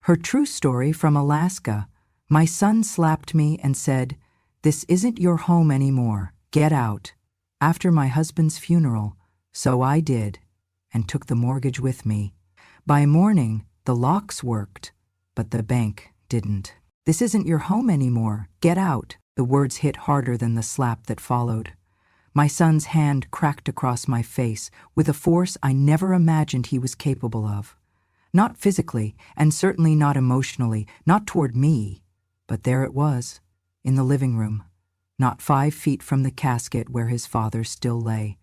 Her true story from Alaska. My son slapped me and said, "This isn't your home anymore. Get out." After my husband's funeral, so I did, and took the mortgage with me. By morning, the locks worked, but the bank didn't. "This isn't your home anymore. Get out." The words hit harder than the slap that followed. My son's hand cracked across my face with a force I never imagined he was capable of. Not physically, and certainly not emotionally, not toward me. But there it was, in the living room, not 5 feet from the casket where his father still lay,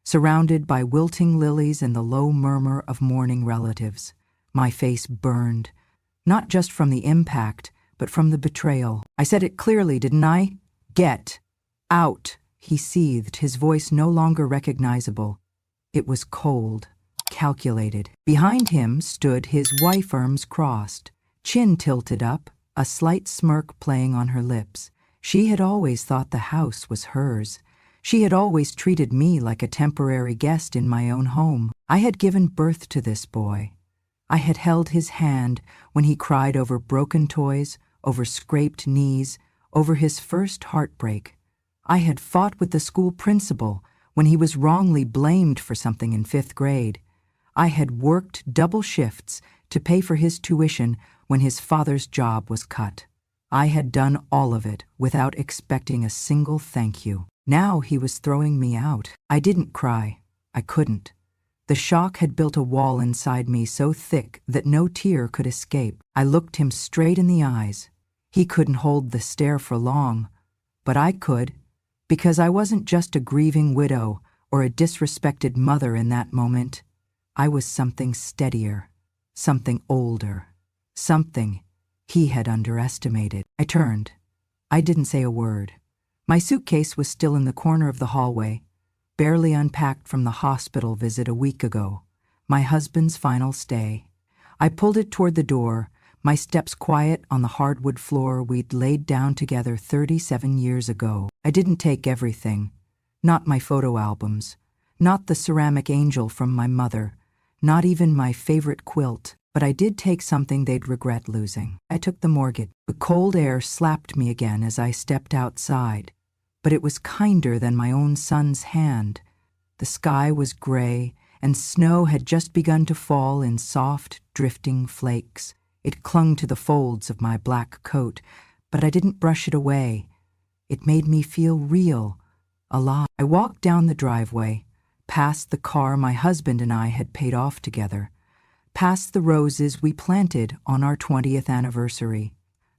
surrounded by wilting lilies and the low murmur of mourning relatives. My face burned, not just from the impact, but from the betrayal. I said it clearly, didn't I? "Get out," he seethed, his voice no longer recognizable. It was cold, calculated. Behind him stood his wife, arms crossed, chin tilted up, a slight smirk playing on her lips. She had always thought the house was hers. She had always treated me like a temporary guest in my own home. I had given birth to this boy. I had held his hand when he cried over broken toys, over scraped knees, over his first heartbreak. I had fought with the school principal when he was wrongly blamed for something in 5th grade. I had worked double shifts to pay for his tuition when his father's job was cut. I had done all of it without expecting a single thank you. Now he was throwing me out. I didn't cry. I couldn't. The shock had built a wall inside me so thick that no tear could escape. I looked him straight in the eyes. He couldn't hold the stare for long, but I could, because I wasn't just a grieving widow or a disrespected mother in that moment. I was something steadier, something older, something he had underestimated. I turned. I didn't say a word. My suitcase was still in the corner of the hallway, barely unpacked from the hospital visit a week ago, my husband's final stay. I pulled it toward the door, my steps quiet on the hardwood floor we'd laid down together 37 years ago. I didn't take everything. Not my photo albums, not the ceramic angel from my mother, not even my favorite quilt, but I did take something they'd regret losing. I took the mortgage. The cold air slapped me again as I stepped outside, but it was kinder than my own son's hand. The sky was gray, and snow had just begun to fall in soft, drifting flakes. It clung to the folds of my black coat, but I didn't brush it away. It made me feel real, alive. I walked down the driveway, past the car my husband and I had paid off together, past the roses we planted on our 20th anniversary,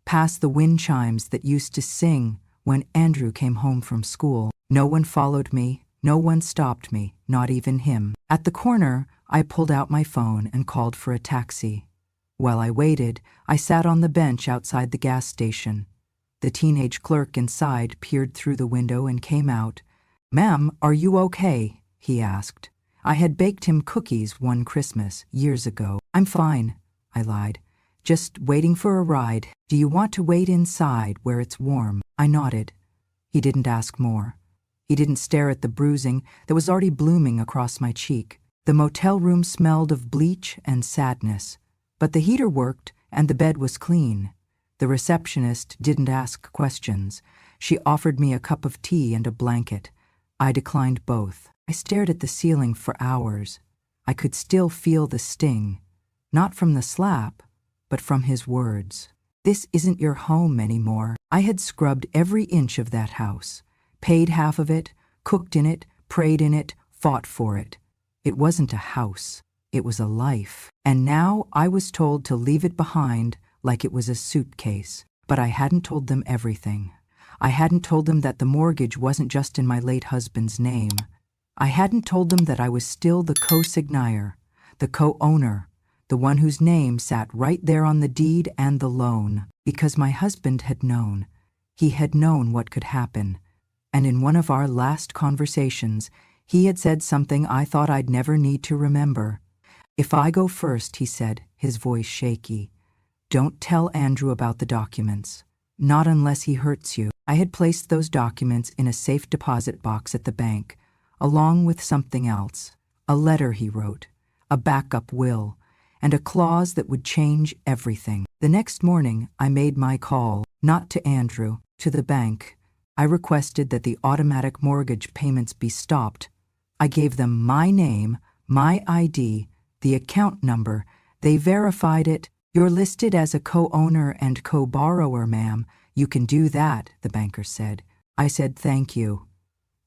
past the wind chimes that used to sing when Andrew came home from school. No one followed me, no one stopped me, not even him. At the corner, I pulled out my phone and called for a taxi. While I waited, I sat on the bench outside the gas station. The teenage clerk inside peered through the window and came out. "Ma'am, are you okay?" he asked. I had baked him cookies one Christmas, years ago. "I'm fine," I lied. "Just waiting for a ride. Do you want to wait inside where it's warm?" I nodded. He didn't ask more. He didn't stare at the bruising that was already blooming across my cheek. The motel room smelled of bleach and sadness, but the heater worked and the bed was clean. The receptionist didn't ask questions. She offered me a cup of tea and a blanket. I declined both. I stared at the ceiling for hours. I could still feel the sting, not from the slap, but from his words. "This isn't your home anymore." I had scrubbed every inch of that house, paid half of it, cooked in it, prayed in it, fought for it. It wasn't a house. It was a life. And now I was told to leave it behind like it was a suitcase. But I hadn't told them everything. I hadn't told them that the mortgage wasn't just in my late husband's name. I hadn't told them that I was still the co-signier, the co-owner, the one whose name sat right there on the deed and the loan, because my husband had known. He had known what could happen. And in one of our last conversations, he had said something I thought I'd never need to remember. "If I go first," he said, his voice shaky, "don't tell Andrew about the documents. Not unless he hurts you." I had placed those documents in a safe deposit box at the bank, along with something else. A letter he wrote, a backup will, and a clause that would change everything. The next morning, I made my call, not to Andrew, to the bank. I requested that the automatic mortgage payments be stopped. I gave them my name, my ID, the account number. They verified it. "You're listed as a co-owner and co-borrower, ma'am. You can do that," the banker said. I said thank you.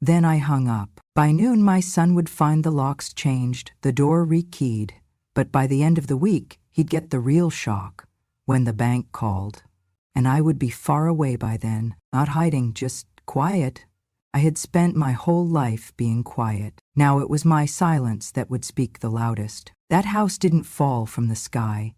Then I hung up. By noon, my son would find the locks changed, the door rekeyed. But by the end of the week, he'd get the real shock when the bank called. And I would be far away by then, not hiding, just quiet. I had spent my whole life being quiet. Now it was my silence that would speak the loudest. That house didn't fall from the sky.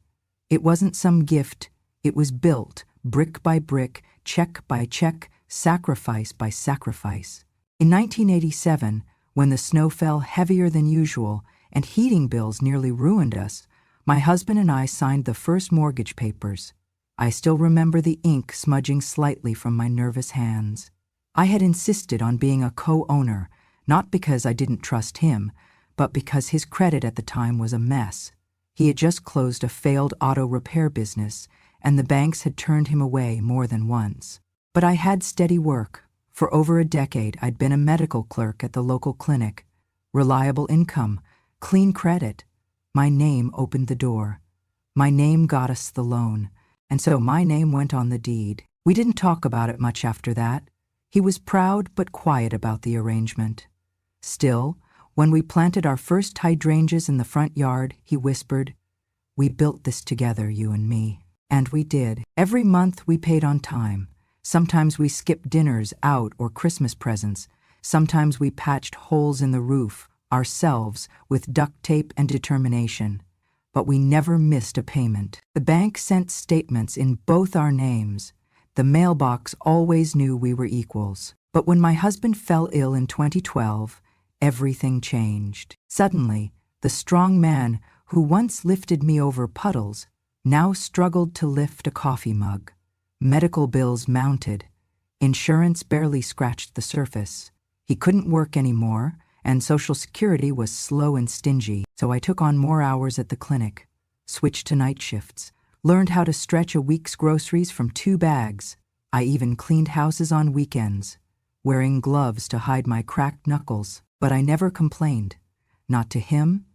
It wasn't some gift. It was built, brick by brick, check by check, sacrifice by sacrifice. In 1987, when the snow fell heavier than usual and heating bills nearly ruined us, my husband and I signed the first mortgage papers. I still remember the ink smudging slightly from my nervous hands. I had insisted on being a co-owner, not because I didn't trust him, but because his credit at the time was a mess. He had just closed a failed auto repair business, and the banks had turned him away more than once. But I had steady work. For over a decade, I'd been a medical clerk at the local clinic. Reliable income, clean credit. My name opened the door. My name got us the loan, and so my name went on the deed. We didn't talk about it much after that. He was proud but quiet about the arrangement. Still, when we planted our first hydrangeas in the front yard, he whispered, "We built this together, you and me." And we did. Every month we paid on time. Sometimes we skipped dinners out or Christmas presents. Sometimes we patched holes in the roof, ourselves, with duct tape and determination. But we never missed a payment. The bank sent statements in both our names. The mailbox always knew we were equals. But when my husband fell ill in 2012, everything changed. Suddenly, the strong man who once lifted me over puddles now struggled to lift a coffee mug. Medical bills mounted. Insurance barely scratched the surface. He couldn't work anymore, and Social Security was slow and stingy, so I took on more hours at the clinic, switched to night shifts, learned how to stretch a week's groceries from 2 bags. I even cleaned houses on weekends, wearing gloves to hide my cracked knuckles. But I never complained, not to him,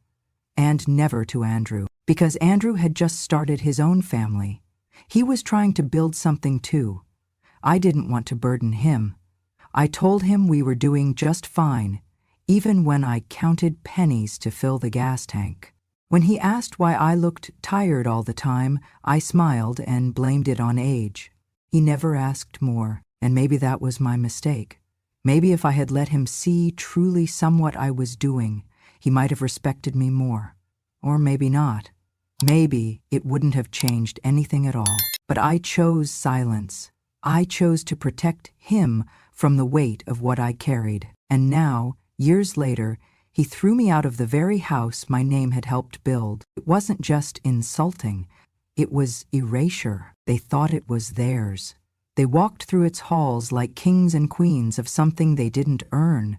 and never to Andrew, because Andrew had just started his own family. He was trying to build something too. I didn't want to burden him. I told him we were doing just fine, even when I counted pennies to fill the gas tank. When he asked why I looked tired all the time, I smiled and blamed it on age. He never asked more, and maybe that was my mistake. Maybe if I had let him see truly somewhat I was doing, he might have respected me more. Or maybe not. Maybe it wouldn't have changed anything at all. But I chose silence. I chose to protect him from the weight of what I carried. And now, years later, he threw me out of the very house my name had helped build. It wasn't just insulting. It was erasure. They thought it was theirs. They walked through its halls like kings and queens of something they didn't earn.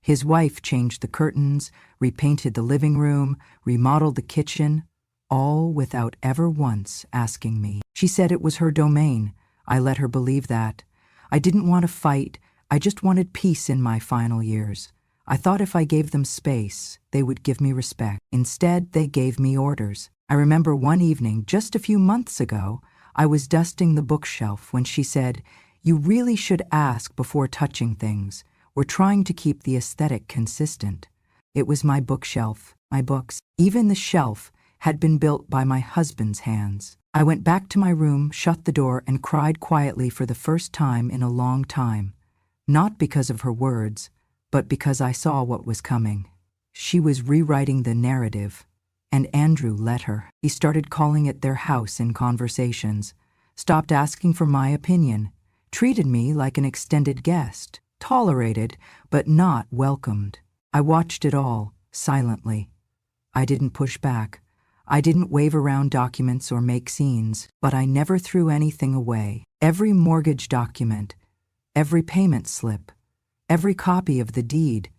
His wife changed the curtains, repainted the living room, remodeled the kitchen, all without ever once asking me. She said it was her domain. I let her believe that. I didn't want to fight. I just wanted peace in my final years. I thought if I gave them space, they would give me respect. Instead, they gave me orders. I remember one evening, just a few months ago, I was dusting the bookshelf when she said, "You really should ask before touching things. We're trying to keep the aesthetic consistent." It was my bookshelf, my books. Even the shelf had been built by my husband's hands. I went back to my room, shut the door, and cried quietly for the first time in a long time. Not because of her words, but because I saw what was coming. She was rewriting the narrative. And Andrew let her. He started calling it their house in conversations, stopped asking for my opinion, treated me like an extended guest, tolerated but not welcomed. I watched it all, silently. I didn't push back. I didn't wave around documents or make scenes, but I never threw anything away. Every mortgage document, every payment slip, every copy of the deed,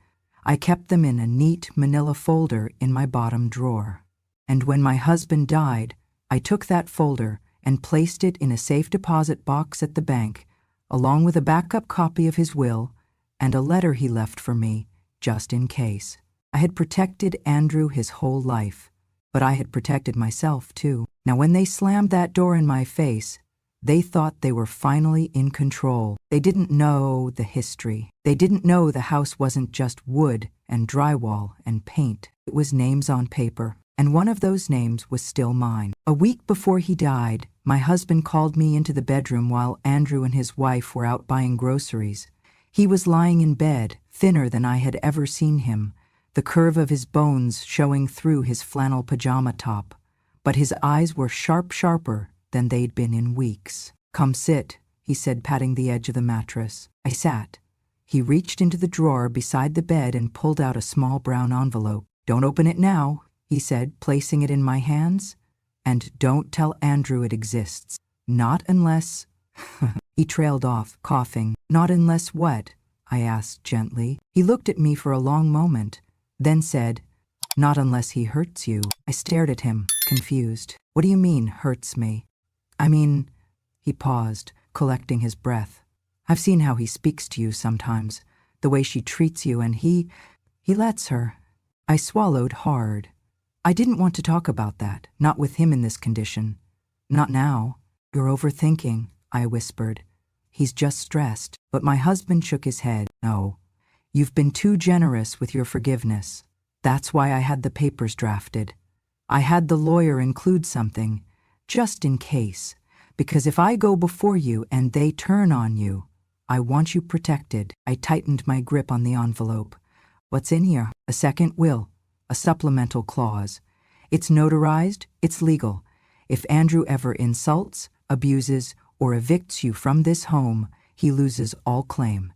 I kept them in a neat manila folder in my bottom drawer. And when my husband died, I took that folder and placed it in a safe deposit box at the bank, along with a backup copy of his will and a letter he left for me, just in case. I had protected Andrew his whole life, but I had protected myself too. Now when they slammed that door in my face, they thought they were finally in control. They didn't know the history. They didn't know the house wasn't just wood and drywall and paint. It was names on paper, and one of those names was still mine. A week before he died, my husband called me into the bedroom while Andrew and his wife were out buying groceries. He was lying in bed, thinner than I had ever seen him, the curve of his bones showing through his flannel pajama top. But his eyes were sharper than they'd been in weeks. "Come sit," he said, patting the edge of the mattress. I sat. He reached into the drawer beside the bed and pulled out a small brown envelope. "Don't open it now," he said, placing it in my hands. "And don't tell Andrew it exists. Not unless—" He trailed off, coughing. "Not unless what?" I asked gently. He looked at me for a long moment, then said, "Not unless he hurts you." I stared at him, confused. "What do you mean, hurts me?" "I mean—" He paused, collecting his breath. "I've seen how he speaks to you sometimes, the way she treats you, and he lets her." I swallowed hard. I didn't want to talk about that, not with him in this condition. "Not now." "You're overthinking," I whispered. "He's just stressed." But my husband shook his head. "No, you've been too generous with your forgiveness. That's why I had the papers drafted. I had the lawyer include something, just in case, because if I go before you and they turn on you, I want you protected." I tightened my grip on the envelope. "What's in here?" "A second will, a supplemental clause. It's notarized, it's legal. If Andrew ever insults, abuses, or evicts you from this home, he loses all claim.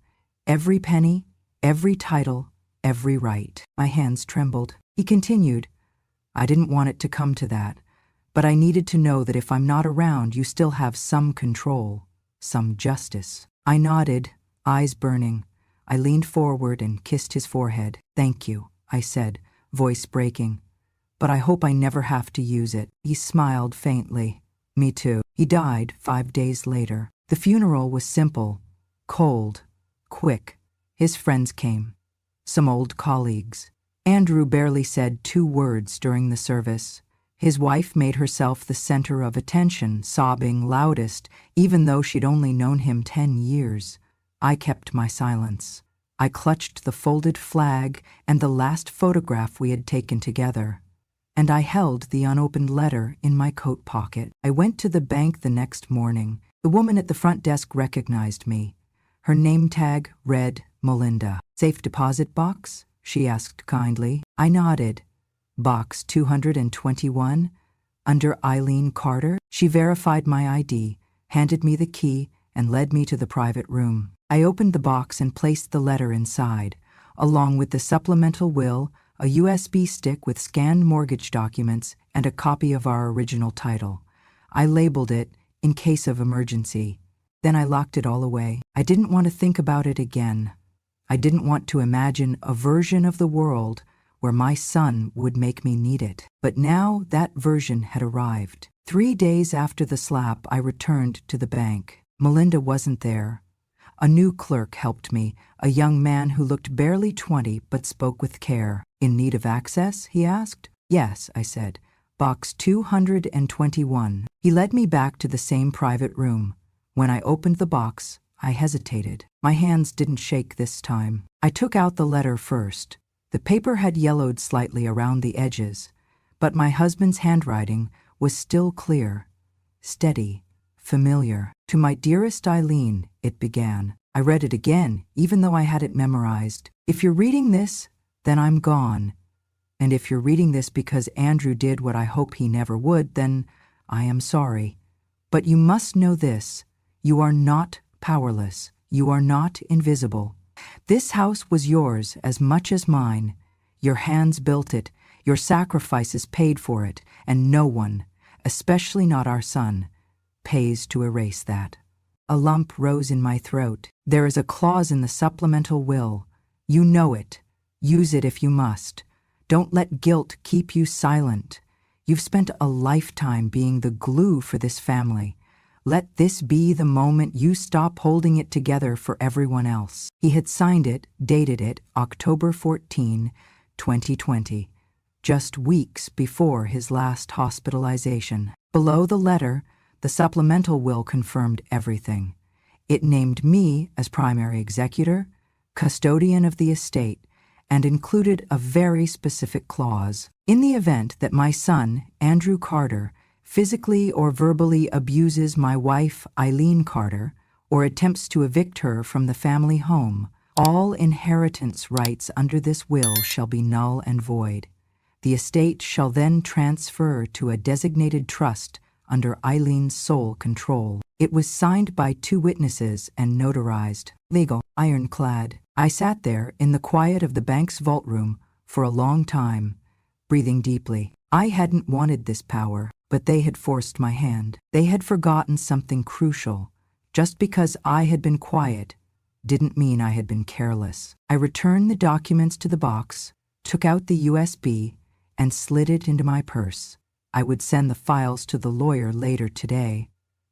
Every penny, every title, every right." My hands trembled. He continued, "I didn't want it to come to that, but I needed to know that if I'm not around, you still have some control, some justice." I nodded, eyes burning. I leaned forward and kissed his forehead. "Thank you," I said, voice breaking. "But I hope I never have to use it." He smiled faintly. "Me too." He died 5 days later. The funeral was simple, cold, quick. His friends came, some old colleagues. Andrew barely said 2 words during the service. His wife made herself the center of attention, sobbing loudest, even though she'd only known him 10 years. I kept my silence. I clutched the folded flag and the last photograph we had taken together. And I held the unopened letter in my coat pocket. I went to the bank the next morning. The woman at the front desk recognized me. Her name tag read Melinda. "Safe deposit box?" she asked kindly. I nodded. "Box 221, under Eileen Carter." She verified my ID, handed me the key, and led me to the private room. I opened the box and placed the letter inside, along with the supplemental will, a USB stick with scanned mortgage documents, and a copy of our original title. I labeled it, "In case of emergency." Then I locked it all away. I didn't want to think about it again. I didn't want to imagine a version of the world where my son would make me need it. But now that version had arrived. 3 days after the slap, I returned to the bank. Melinda wasn't there. A new clerk helped me, a young man who looked barely 20 but spoke with care. "In need of access?" he asked. "Yes," I said. "Box 221. He led me back to the same private room. When I opened the box, I hesitated. My hands didn't shake this time. I took out the letter first. The paper had yellowed slightly around the edges, but my husband's handwriting was still clear, steady, familiar. "To my dearest Eileen," it began. I read it again, even though I had it memorized. "If you're reading this, then I'm gone. And if you're reading this because Andrew did what I hope he never would, then I am sorry. But you must know this. You are not powerless. You are not invisible. This house was yours as much as mine. Your hands built it. Your sacrifices paid for it. And no one, especially not our son, pays to erase that." A lump rose in my throat. "There is a clause in the supplemental will. You know it. Use it if you must. Don't let guilt keep you silent. You've spent a lifetime being the glue for this family. Let this be the moment you stop holding it together for everyone else." He had signed it, dated it October 14, 2020, just weeks before his last hospitalization. Below the letter, the supplemental will confirmed everything. It named me as primary executor, custodian of the estate, and included a very specific clause. In the event that my son, Andrew Carter, physically or verbally abuses my wife, Eileen Carter, or attempts to evict her from the family home, all inheritance rights under this will shall be null and void. The estate shall then transfer to a designated trust under Eileen's sole control. It was signed by 2 witnesses and notarized. Legal, ironclad. I sat there in the quiet of the bank's vault room for a long time, breathing deeply. I hadn't wanted this power, but they had forced my hand. They had forgotten something crucial. Just because I had been quiet didn't mean I had been careless. I returned the documents to the box, took out the USB, and slid it into my purse. I would send the files to the lawyer later today,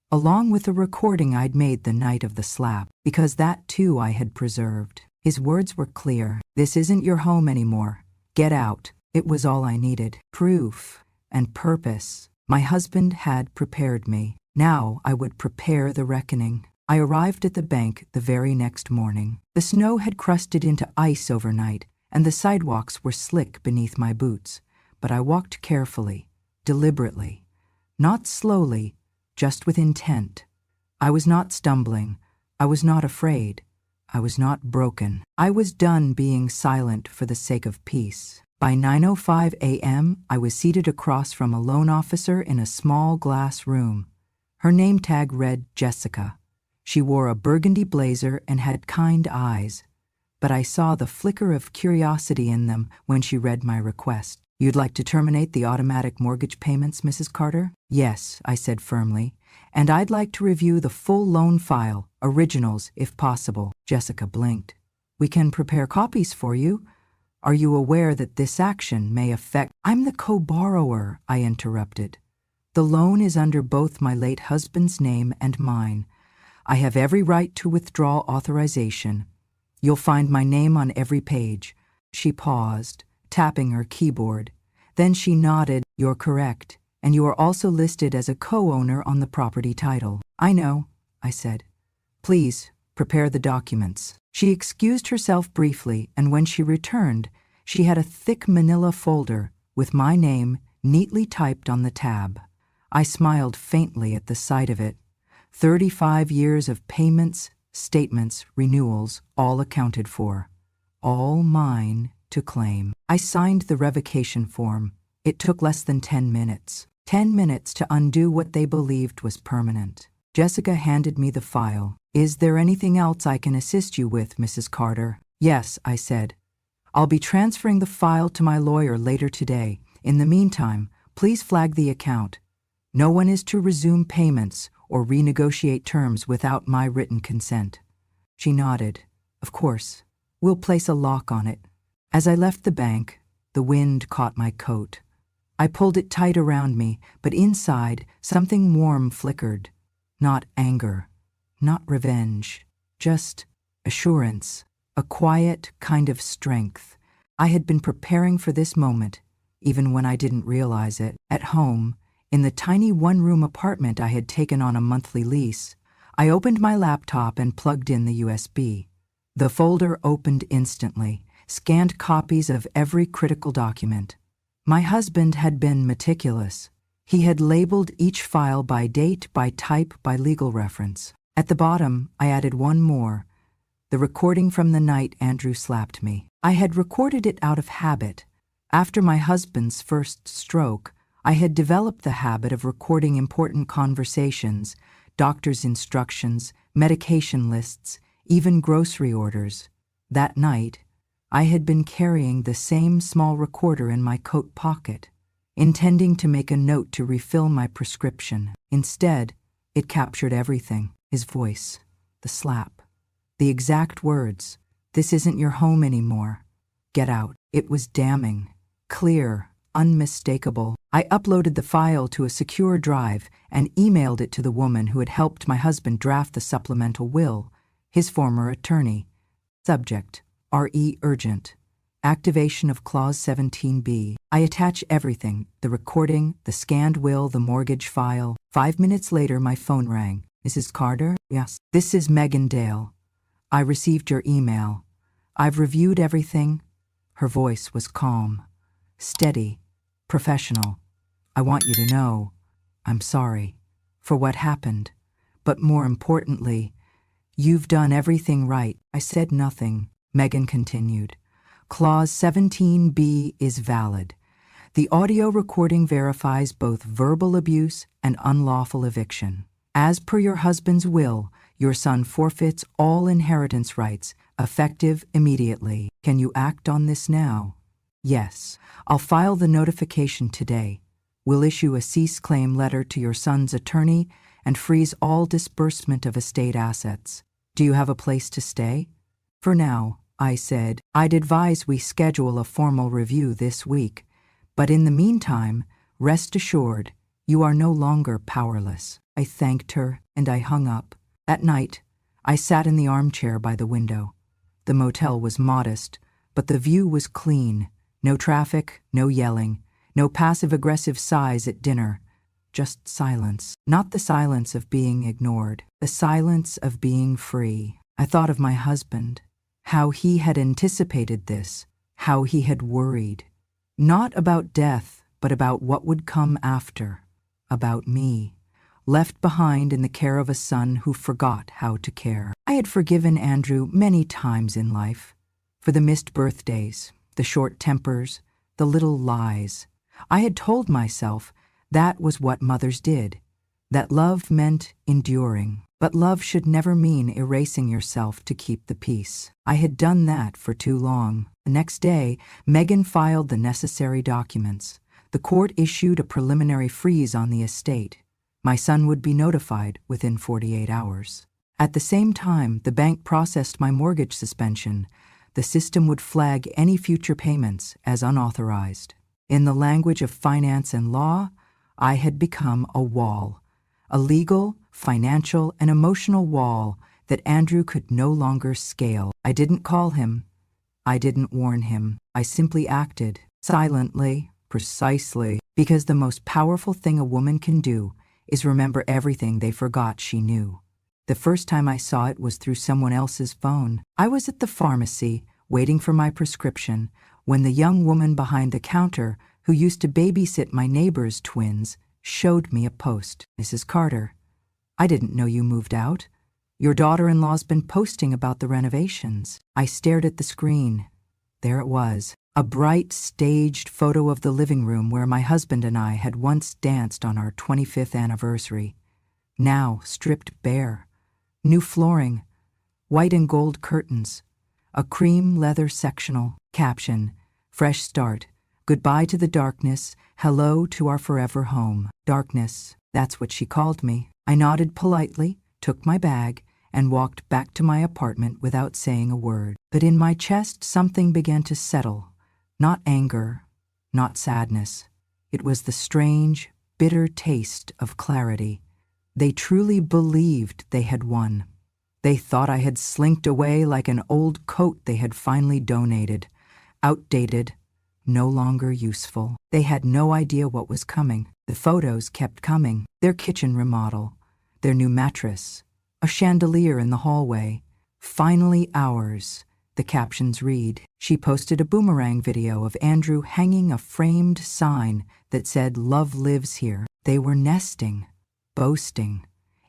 along with the recording I'd made the night of the slap, because that too I had preserved. His words were clear. "This isn't your home anymore. Get out." It was all I needed. Proof and purpose. My husband had prepared me. Now I would prepare the reckoning. I arrived at the bank the very next morning. The snow had crusted into ice overnight, and the sidewalks were slick beneath my boots. But I walked carefully, deliberately, not slowly, just with intent. I was not stumbling. I was not afraid. I was not broken. I was done being silent for the sake of peace. By 9:05 a.m., I was seated across from a loan officer in a small glass room. Her name tag read Jessica. She wore a burgundy blazer and had kind eyes, but I saw the flicker of curiosity in them when she read my request. "You'd like to terminate the automatic mortgage payments, Mrs. Carter?" "Yes," I said firmly, "and I'd like to review the full loan file, originals if possible." Jessica blinked. "We can prepare copies for you. Are you aware that this action may affect—" "I'm the co-borrower," I interrupted. "The loan is under both my late husband's name and mine. I have every right to withdraw authorization. You'll find my name on every page." She paused, tapping her keyboard. Then she nodded. "You're correct, and you are also listed as a co-owner on the property title." "I know," I said. "Please, prepare the documents." She excused herself briefly, and when she returned, she had a thick manila folder with my name neatly typed on the tab. I smiled faintly at the sight of it. 35 years of payments, statements, renewals, all accounted for. All mine to claim. I signed the revocation form. It took less than 10 minutes. 10 minutes to undo what they believed was permanent. Jessica handed me the file. "Is there anything else I can assist you with, Mrs. Carter?" "Yes," I said. "I'll be transferring the file to my lawyer later today. In the meantime, please flag the account. No one is to resume payments or renegotiate terms without my written consent." She nodded. "Of course. We'll place a lock on it." As I left the bank, the wind caught my coat. I pulled it tight around me, but inside, something warm flickered. Not anger, not revenge, just assurance, a quiet kind of strength. I had been preparing for this moment, even when I didn't realize it. At home, in the tiny one-room apartment I had taken on a monthly lease, I opened my laptop and plugged in the USB. The folder opened instantly, scanned copies of every critical document. My husband had been meticulous. He had labeled each file by date, by type, by legal reference. At the bottom, I added one more, the recording from the night Andrew slapped me. I had recorded it out of habit. After my husband's first stroke, I had developed the habit of recording important conversations, doctor's instructions, medication lists, even grocery orders. That night, I had been carrying the same small recorder in my coat pocket, intending to make a note to refill my prescription. Instead, it captured everything. His voice, the slap, the exact words, "This isn't your home anymore. Get out." It was damning, clear, unmistakable. I uploaded the file to a secure drive and emailed it to the woman who had helped my husband draft the supplemental will, his former attorney. Subject: RE urgent. Activation of Clause 17B. I attach everything: the recording, the scanned will, the mortgage file. 5 minutes later, my phone rang. Mrs. Carter? Yes. This is Megan Dale. I received your email. I've reviewed everything. Her voice was calm, steady, professional. I want you to know, I'm sorry for what happened, but more importantly, you've done everything right. I said nothing. Megan continued. Clause 17B is valid. The audio recording verifies both verbal abuse and unlawful eviction. As per your husband's will, your son forfeits all inheritance rights, effective immediately. Can you act on this now? Yes. I'll file the notification today. We'll issue a cease claim letter to your son's attorney and freeze all disbursement of estate assets. Do you have a place to stay? For now, I said, I'd advise we schedule a formal review this week. But in the meantime, rest assured, you are no longer powerless. I thanked her and I hung up. That night, I sat in the armchair by the window. The motel was modest, but the view was clean. No traffic, no yelling, no passive-aggressive sighs at dinner. Just silence. Not the silence of being ignored, the silence of being free. I thought of my husband, how he had anticipated this, how he had worried. Not about death, but about what would come after. About me, left behind in the care of a son who forgot how to care. I had forgiven Andrew many times in life, for the missed birthdays, the short tempers, the little lies. I had told myself that was what mothers did, that love meant enduring. But love should never mean erasing yourself to keep the peace. I had done that for too long. The next day, Megan filed the necessary documents. The court issued a preliminary freeze on the estate. My son would be notified within 48 hours. At the same time, the bank processed my mortgage suspension. The system would flag any future payments as unauthorized. In the language of finance and law, I had become a wall, a legal, financial, and emotional wall that Andrew could no longer scale. I didn't call him. I didn't warn him. I simply acted, silently, precisely, because the most powerful thing a woman can do is remember everything they forgot she knew. The first time I saw it was through someone else's phone. I was at the pharmacy, waiting for my prescription, when the young woman behind the counter, who used to babysit my neighbor's twins, showed me a post. Mrs. Carter, I didn't know you moved out. Your daughter-in-law's been posting about the renovations. I stared at the screen. There it was, a bright, staged photo of the living room where my husband and I had once danced on our 25th anniversary. Now stripped bare. New flooring, white and gold curtains, a cream leather sectional, caption, fresh start, goodbye to the darkness, hello to our forever home. Darkness, that's what she called me. I nodded politely, took my bag, and walked back to my apartment without saying a word. But in my chest something began to settle. Not anger, not sadness. It was the strange, bitter taste of clarity. They truly believed they had won. They thought I had slinked away like an old coat they had finally donated. Outdated, no longer useful. They had no idea what was coming. The photos kept coming. Their kitchen remodel, their new mattress, a chandelier in the hallway. Finally ours, the captions read. She posted a boomerang video of Andrew hanging a framed sign that said, "Love lives here." They were nesting, boasting,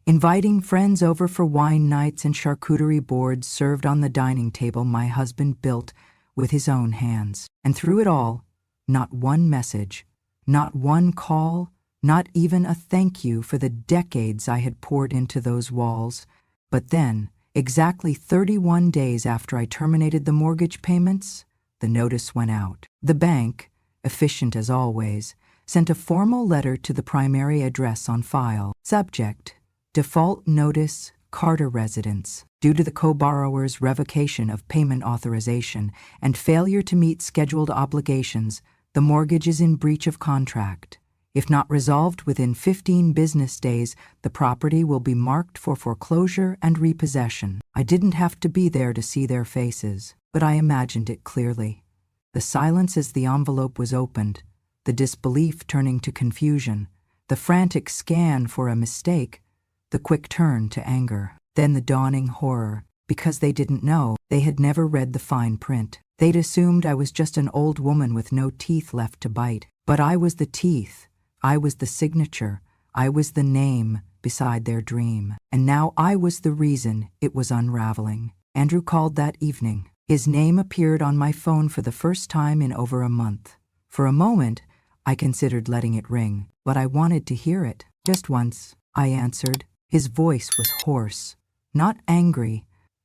inviting friends over for wine nights and charcuterie boards served on the dining table my husband built with his own hands. And through it all, not one message, not one call, not even a thank you for the decades I had poured into those walls. But then, exactly 31 days after I terminated the mortgage payments, the notice went out. The bank, efficient as always, sent a formal letter to the primary address on file. Subject: Default Notice, Carter Residence. Due to the co-borrower's revocation of payment authorization and failure to meet scheduled obligations, The mortgage is in breach of contract. If not resolved within 15 business days, the property will be marked for foreclosure and repossession. I didn't have to be there to see their faces, but I imagined it clearly. The silence as the envelope was opened, the disbelief turning to confusion, the frantic scan for a mistake, the quick turn to anger, then the dawning horror. Because they didn't know, they had never read the fine print. They'd assumed I was just an old woman with no teeth left to bite. But I was the teeth. I was the signature. I was the name beside their dream. And now I was the reason it was unraveling. Andrew called that evening. His name appeared on my phone for the first time in over a month. For a moment, I considered letting it ring, but I wanted to hear it. Just once, I answered. His voice was hoarse, not angry,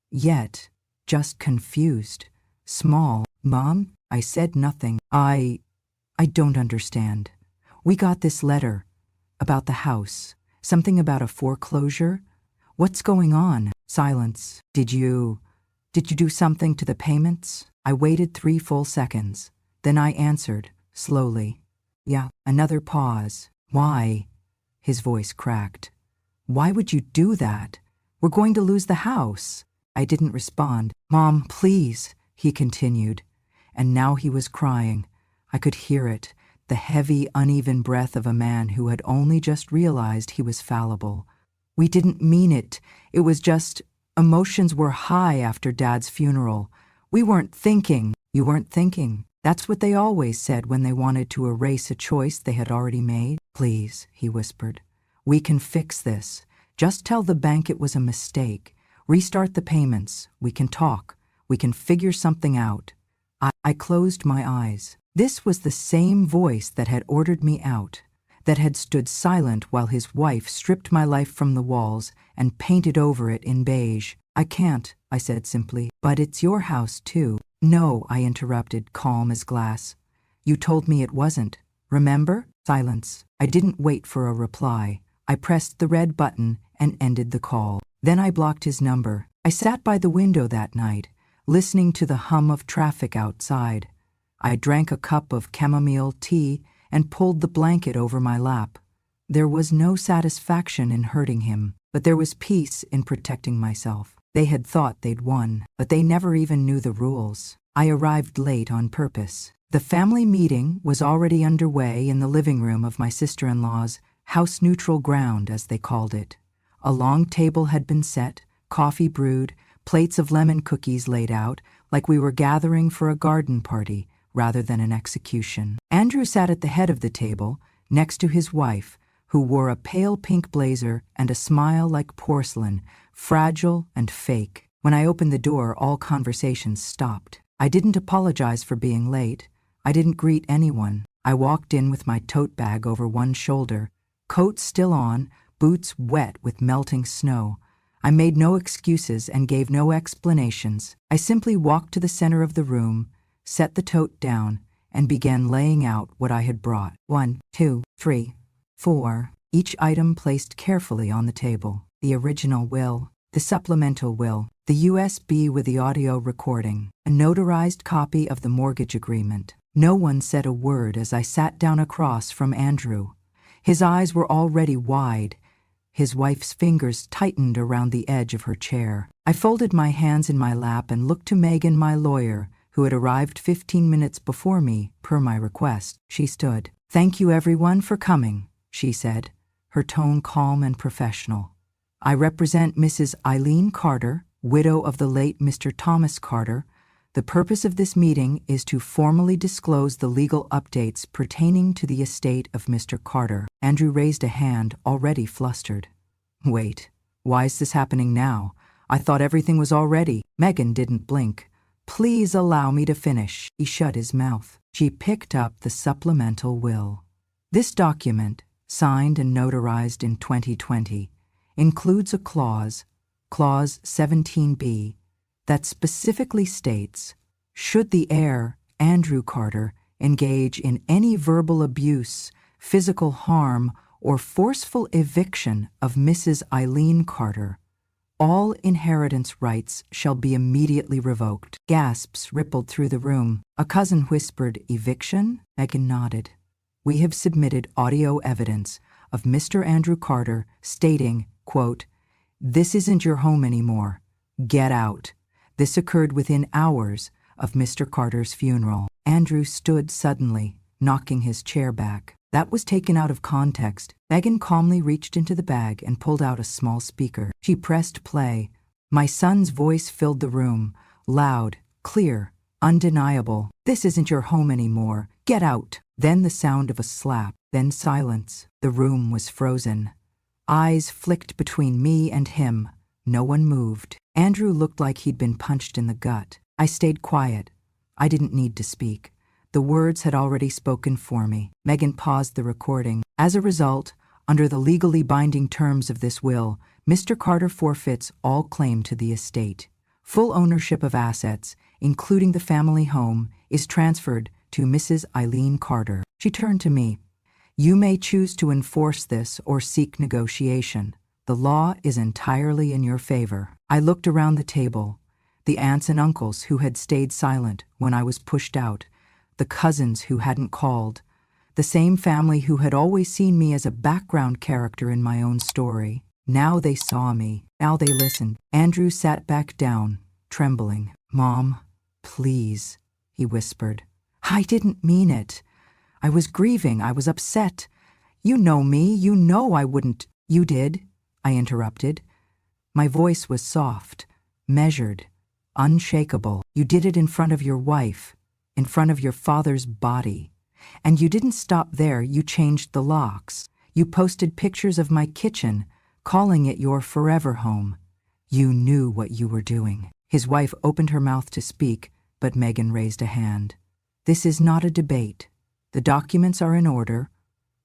yet just confused. Small. Mom, I said nothing. I don't understand. We got this letter about the house. Something about a foreclosure? What's going on? Silence. Did you do something to the payments? I waited 3 full seconds. Then I answered, slowly. Yeah. Another pause. Why? His voice cracked. Why would you do that? We're going to lose the house. I didn't respond. Mom, please, he continued. And now he was crying. I could hear it, the heavy, uneven breath of a man who had only just realized he was fallible. We didn't mean it. It was just, emotions were high after Dad's funeral. We weren't thinking. You weren't thinking. That's what they always said when they wanted to erase a choice they had already made. Please, he whispered. We can fix this. Just tell the bank it was a mistake. Restart the payments. We can talk. We can figure something out. I closed my eyes. This was the same voice that had ordered me out, that had stood silent while his wife stripped my life from the walls and painted over it in beige. I can't, I said simply. But it's your house too. No, I interrupted, calm as glass. You told me it wasn't. Remember? Silence. I didn't wait for a reply. I pressed the red button and ended the call. Then I blocked his number. I sat by the window that night, listening to the hum of traffic outside. I drank a cup of chamomile tea and pulled the blanket over my lap. There was no satisfaction in hurting him, but there was peace in protecting myself. They had thought they'd won, but they never even knew the rules. I arrived late on purpose. The family meeting was already underway in the living room of my sister-in-law's house-neutral ground, as they called it. A long table had been set, coffee brewed, plates of lemon cookies laid out, like we were gathering for a garden party rather than an execution. Andrew sat at the head of the table, next to his wife, who wore a pale pink blazer and a smile like porcelain, fragile and fake. When I opened the door, all conversations stopped. I didn't apologize for being late. I didn't greet anyone. I walked in with my tote bag over one shoulder, coat still on, boots wet with melting snow. I made no excuses and gave no explanations. I simply walked to the center of the room, set the tote down, and began laying out what I had brought. 1, 2, 3, 4, each item placed carefully on the table. The original will, the supplemental will, the USB with the audio recording, a notarized copy of the mortgage agreement. No one said a word as I sat down across from Andrew. His eyes were already wide. His wife's fingers tightened around the edge of her chair. I folded my hands in my lap and looked to Megan, my lawyer, who had arrived 15 minutes before me, per my request. She stood. "Thank you, everyone, for coming," she said, her tone calm and professional. "I represent Mrs. Eileen Carter, widow of the late Mr. Thomas Carter. The purpose of this meeting is to formally disclose the legal updates pertaining to the estate of Mr. Carter." Andrew raised a hand, already flustered. "Wait, why is this happening now? I thought everything was all ready." Megan didn't blink. "Please allow me to finish." He shut his mouth. She picked up the supplemental will. This document, signed and notarized in 2020, includes a clause, Clause 17B, that specifically states, should the heir, Andrew Carter, engage in any verbal abuse, physical harm, or forceful eviction of Mrs. Eileen Carter, All inheritance rights shall be immediately revoked. Gasps rippled through the room. A cousin whispered, "Eviction?" Megan nodded. "We have submitted audio evidence of Mr. Andrew Carter stating, quote, 'This isn't your home anymore. Get out.' This occurred within hours of Mr. Carter's funeral." Andrew stood suddenly, knocking his chair back. That was taken out of context. Megan calmly reached into the bag and pulled out a small speaker. She pressed play. My son's voice filled the room, loud, clear, undeniable. "This isn't your home anymore. Get out." Then the sound of a slap, then silence. The room was frozen. Eyes flicked between me and him. No one moved. Andrew looked like he'd been punched in the gut. I stayed quiet. I didn't need to speak. The words had already spoken for me. Megan paused the recording. As a result, under the legally binding terms of this will, Mr. Carter forfeits all claim to the estate. Full ownership of assets, including the family home, is transferred to Mrs. Eileen Carter. She turned to me. "You may choose to enforce this or seek negotiation. The law is entirely in your favor." I looked around the table. The aunts and uncles who had stayed silent when I was pushed out, the cousins who hadn't called, the same family who had always seen me as a background character in my own story. Now they saw me. Now they listened. Andrew sat back down, trembling. "Mom, please," he whispered. "I didn't mean it. I was grieving. I was upset. You know me. You know I wouldn't." "You did," I interrupted. My voice was soft, measured, unshakable. "You did it in front of your wife, in front of your father's body. And you didn't stop there. You changed the locks. You posted pictures of my kitchen, calling it your forever home. You knew what you were doing." His wife opened her mouth to speak, but Megan raised a hand. "This is not a debate. The documents are in order.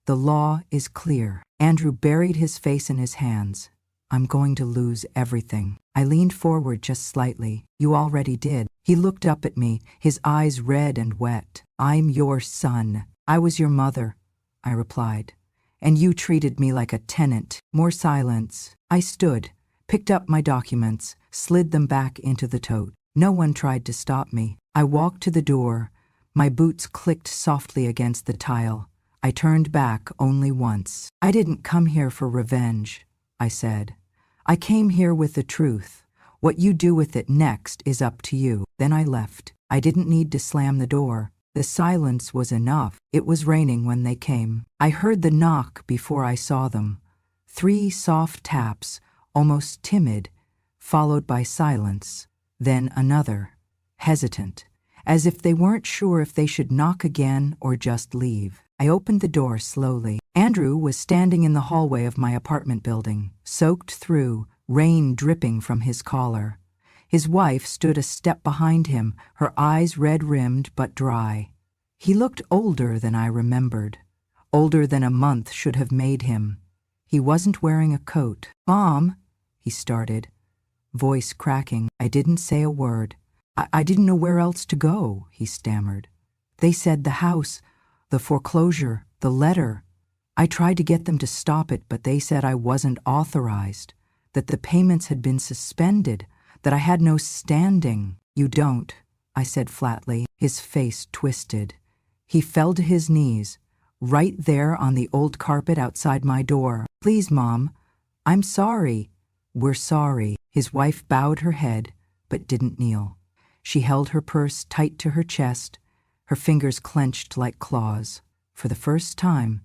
The law is clear." Andrew buried his face in his hands. "I'm going to lose everything." I leaned forward just slightly. "You already did." He looked up at me, his eyes red and wet. "I'm your son." "I was your mother," I replied. "And you treated me like a tenant." More silence. I stood, picked up my documents, slid them back into the tote. No one tried to stop me. I walked to the door. My boots clicked softly against the tile. I turned back only once. "I didn't come here for revenge," I said. "I came here with the truth. What you do with it next is up to you." Then I left. I didn't need to slam the door. The silence was enough. It was raining when they came. I heard the knock before I saw them. 3 soft taps, almost timid, followed by silence. Then another, hesitant, as if they weren't sure if they should knock again or just leave. I opened the door slowly. Andrew was standing in the hallway of my apartment building, soaked through, rain dripping from his collar. His wife stood a step behind him, her eyes red-rimmed but dry. He looked older than I remembered, older than a month should have made him. He wasn't wearing a coat. "Mom," he started, voice cracking. I didn't say a word. I didn't know where else to go," he stammered. "They said the house, the foreclosure, the letter. I tried to get them to stop it, but they said I wasn't authorized, that the payments had been suspended, that I had no standing." "You don't," I said flatly. His face twisted. He fell to his knees, right there on the old carpet outside my door. "Please, Mom, I'm sorry." "We're sorry." His wife bowed her head, but didn't kneel. She held her purse tight to her chest, her fingers clenched like claws. For the first time,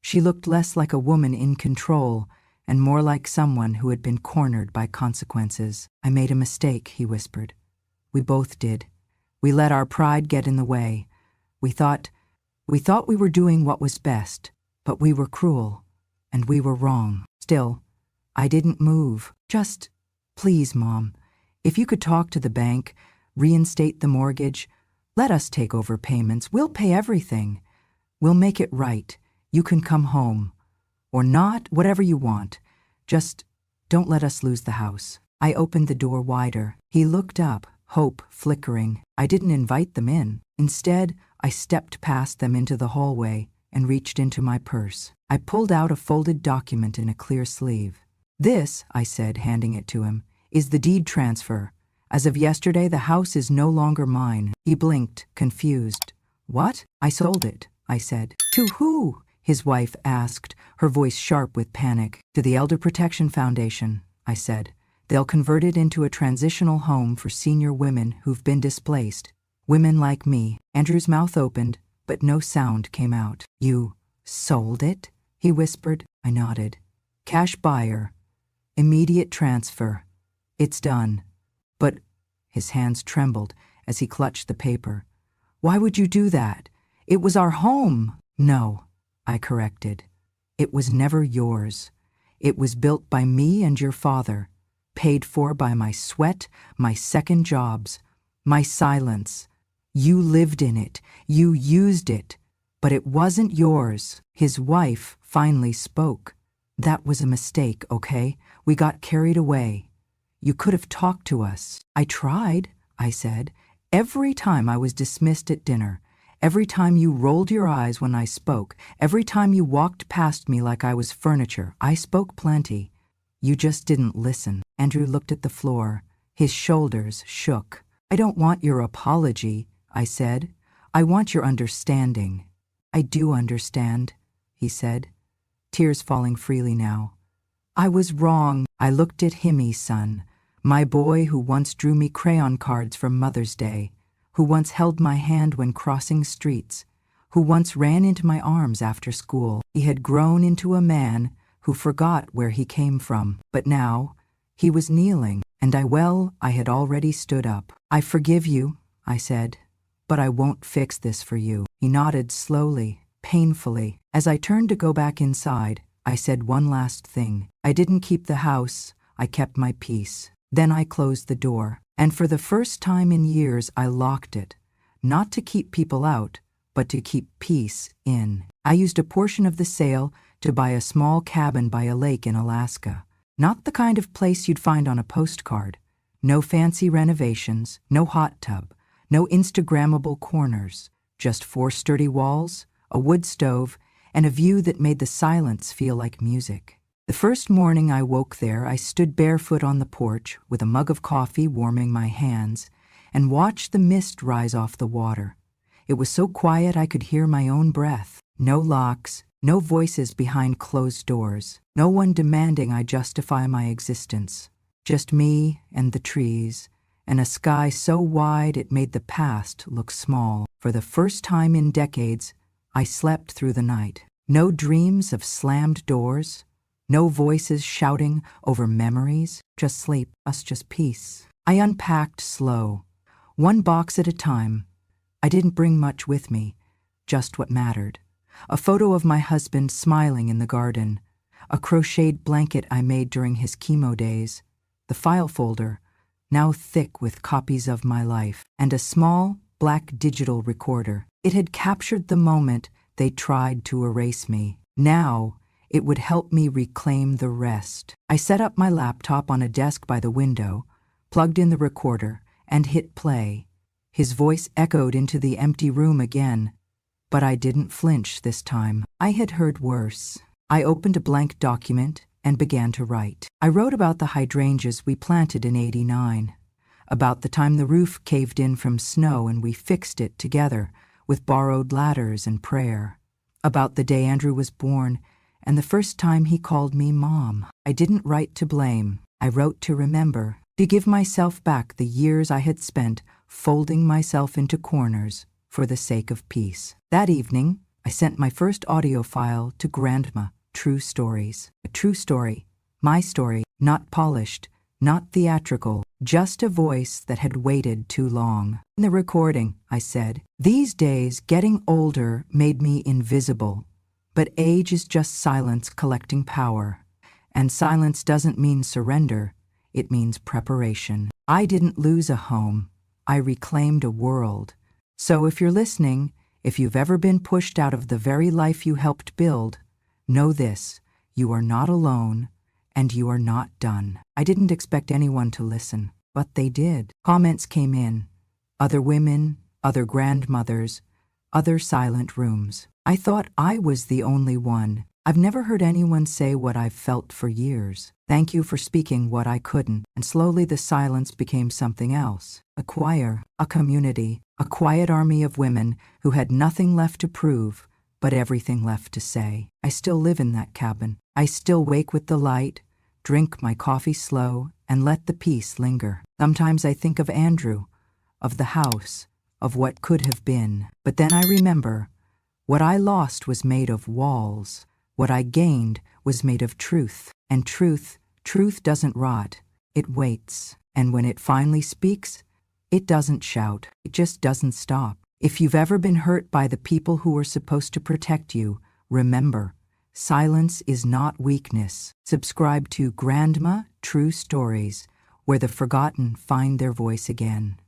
she looked less like a woman in control and more like someone who had been cornered by consequences. "I made a mistake," he whispered. "We both did. We let our pride get in the way. We thought we were doing what was best, but we were cruel, and we were wrong." Still, I didn't move. "Just, please, Mom, if you could talk to the bank, reinstate the mortgage, let us take over payments. We'll pay everything. We'll make it right. You can come home. Or not, whatever you want. Just don't let us lose the house." I opened the door wider. He looked up, hope flickering. I didn't invite them in. Instead, I stepped past them into the hallway and reached into my purse. I pulled out a folded document in a clear sleeve. This, I said, handing it to him, is the deed transfer. As of yesterday, the house is no longer mine. He blinked, confused. What? I sold it, I said. To who? His wife asked, her voice sharp with panic. To the Elder Protection Foundation, I said. They'll convert it into a transitional home for senior women who've been displaced. Women like me. Andrew's mouth opened, but no sound came out. You sold it? He whispered. I nodded. Cash buyer. Immediate transfer. It's done. But his hands trembled as he clutched the paper. Why would you do that? It was our home. No, I corrected. It was never yours. It was built by me and your father, paid for by my sweat, my second jobs, my silence. You lived in it. You used it. But it wasn't yours. His wife finally spoke. That was a mistake, okay? We got carried away. You could have talked to us. I tried, I said. Every time I was dismissed at dinner, every time you rolled your eyes when I spoke, every time you walked past me like I was furniture, I spoke plenty. You just didn't listen. Andrew looked at the floor. His shoulders shook. I don't want your apology, I said. I want your understanding. I do understand, he said, tears falling freely now. I was wrong. I looked at Himmy, son, my boy who once drew me crayon cards for Mother's Day, who once held my hand when crossing streets, who once ran into my arms after school. He had grown into a man who forgot where he came from, but now he was kneeling, and I had already stood up. I forgive you, I said, but I won't fix this for you. He nodded slowly, painfully. As I turned to go back inside, I said one last thing. I didn't keep the house, I kept my peace. Then I closed the door, and for the first time in years I locked it, not to keep people out, but to keep peace in. I used a portion of the sale to buy a small cabin by a lake in Alaska. Not the kind of place you'd find on a postcard. No fancy renovations, no hot tub, no Instagrammable corners, just 4 sturdy walls, a wood stove, and a view that made the silence feel like music. The first morning I woke there, I stood barefoot on the porch with a mug of coffee warming my hands and watched the mist rise off the water. It was so quiet I could hear my own breath. No locks, no voices behind closed doors, no one demanding I justify my existence. Just me and the trees, and a sky so wide it made the past look small. For the first time in decades, I slept through the night. No dreams of slammed doors, no voices shouting over memories, just sleep, just peace. I unpacked slow, one box at a time. I didn't bring much with me, just what mattered. A photo of my husband smiling in the garden, a crocheted blanket I made during his chemo days, the file folder, now thick with copies of my life, and a small, black digital recorder. It had captured the moment they tried to erase me. Now, it would help me reclaim the rest. I set up my laptop on a desk by the window, plugged in the recorder, and hit play. His voice echoed into the empty room again, but I didn't flinch this time. I had heard worse. I opened a blank document and began to write. I wrote about the hydrangeas we planted in '89, about the time the roof caved in from snow and we fixed it together with borrowed ladders and prayer, about the day Andrew was born and the first time he called me Mom. I didn't write to blame. I wrote to remember, to give myself back the years I had spent folding myself into corners for the sake of peace. That evening, I sent my first audio file to Grandma, True Stories. A true story, my story, not polished, not theatrical, just a voice that had waited too long. In the recording, I said, "These days, getting older made me invisible, but age is just silence collecting power. And silence doesn't mean surrender, it means preparation. I didn't lose a home, I reclaimed a world. So if you're listening, if you've ever been pushed out of the very life you helped build, know this, you are not alone, and you are not done." I didn't expect anyone to listen, but they did. Comments came in. Other women, other grandmothers, other silent rooms. I thought I was the only one, I've never heard anyone say what I've felt for years. Thank you for speaking what I couldn't. And slowly the silence became something else. A choir, a community, a quiet army of women who had nothing left to prove, but everything left to say. I still live in that cabin. I still wake with the light, drink my coffee slow, and let the peace linger. Sometimes I think of Andrew, of the house, of what could have been. But then I remember, what I lost was made of walls. What I gained was made of truth. And truth doesn't rot. It waits. And when it finally speaks, it doesn't shout. It just doesn't stop. If you've ever been hurt by the people who were supposed to protect you, remember, silence is not weakness. Subscribe to Grandma True Stories, where the forgotten find their voice again.